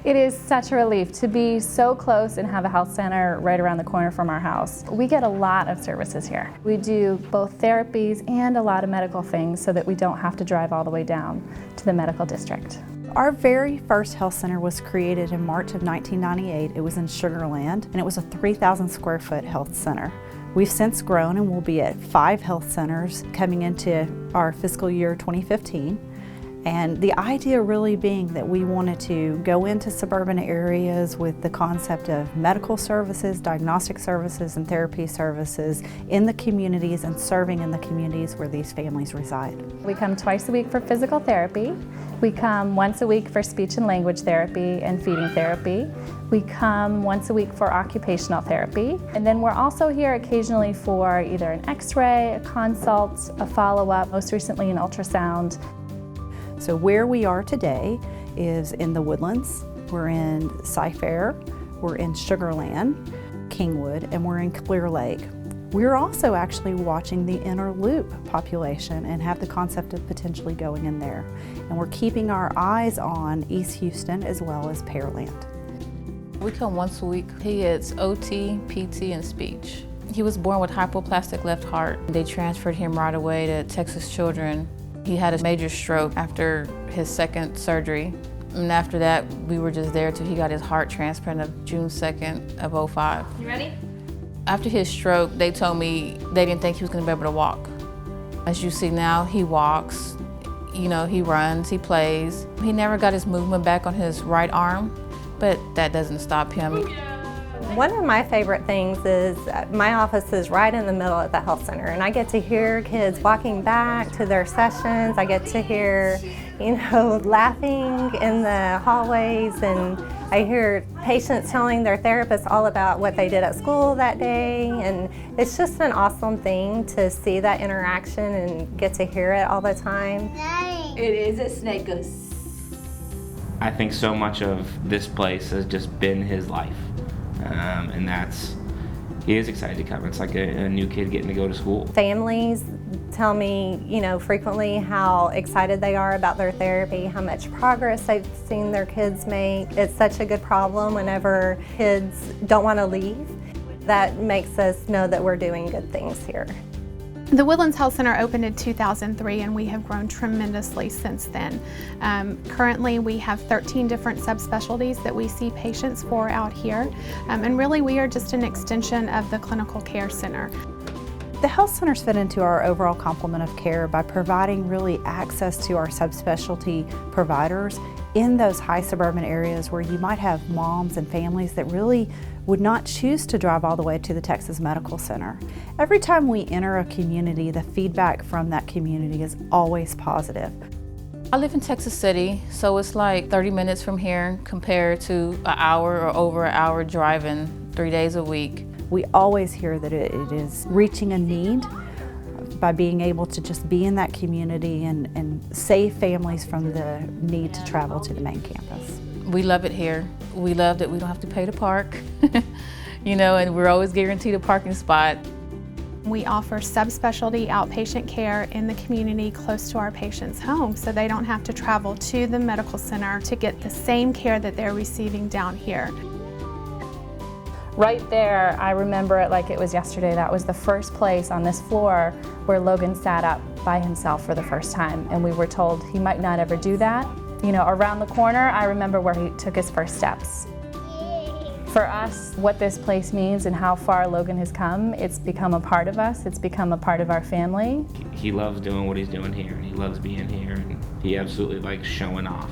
It is such a relief to be so close and have a health center right around the corner from our house. We get a lot of services here. We do both therapies and a lot of medical things so that we don't have to drive all the way down to the medical district. Our very first health center was created in March of 1998. It was in Sugar Land, and it was a 3,000 square foot health center. We've since grown and we'll be at 5 health centers coming into our fiscal year 2015. And the idea really being that we wanted to go into suburban areas with the concept of medical services, diagnostic services, and therapy services in the communities and serving in the communities where these families reside. We come twice a week for physical therapy. We come once a week for speech and language therapy and feeding therapy. We come once a week for occupational therapy. And then we're also here occasionally for either an x-ray, a consult, a follow-up, most recently an ultrasound. So where we are today is in the Woodlands, we're in Cy-Fair, we're in Sugar Land, Kingwood, and we're in Clear Lake. We're also actually watching the inner loop population and have the concept of potentially going in there. And we're keeping our eyes on East Houston as well as Pearland. We come once a week. He gets OT, PT, and speech. He was born with hypoplastic left heart. They transferred him right away to Texas Children. He had a major stroke after his second surgery. And after that, we were just there till he got his heart transplant of June 2nd of '05. You ready? After his stroke, they told me they didn't think he was gonna be able to walk. As you see now, he walks, you know, he runs, he plays. He never got his movement back on his right arm, but that doesn't stop him. One of my favorite things is my office is right in the middle of the health center, and I get to hear kids walking back to their sessions. I get to hear, you know, laughing in the hallways, and I hear patients telling their therapists all about what they did at school that day, and it's just an awesome thing to see that interaction and get to hear it all the time. It is a snake. I think so much of this place has just been his life. And he is excited to come. It's like a new kid getting to go to school. Families tell me, you know, frequently how excited they are about their therapy, how much progress they've seen their kids make. It's such a good problem whenever kids don't want to leave. That makes us know that we're doing good things here. The Woodlands Health Center opened in 2003 and we have grown tremendously since then. Currently we have 13 different subspecialties that we see patients for out here, and really we are just an extension of the clinical care center. The health centers fit into our overall complement of care by providing really access to our subspecialty providers in those high suburban areas where you might have moms and families that really would not choose to drive all the way to the Texas Medical Center. Every time we enter a community, the feedback from that community is always positive. I live in Texas City, so it's like 30 minutes from here compared to an hour or over an hour driving 3 days a week. We always hear that it is reaching a need by being able to just be in that community and save families from the need to travel to the main campus. We love it here. We love that we don't have to pay to park, you know, and we're always guaranteed a parking spot. We offer subspecialty outpatient care in the community close to our patients' homes, so they don't have to travel to the medical center to get the same care that they're receiving down here. Right there, I remember it like it was yesterday. That was the first place on this floor where Logan sat up by himself for the first time, and we were told he might not ever do that. You know, around the corner, I remember where he took his first steps. For us, what this place means and how far Logan has come, it's become a part of us, it's become a part of our family. He loves doing what he's doing here, and he loves being here, and he absolutely likes showing off.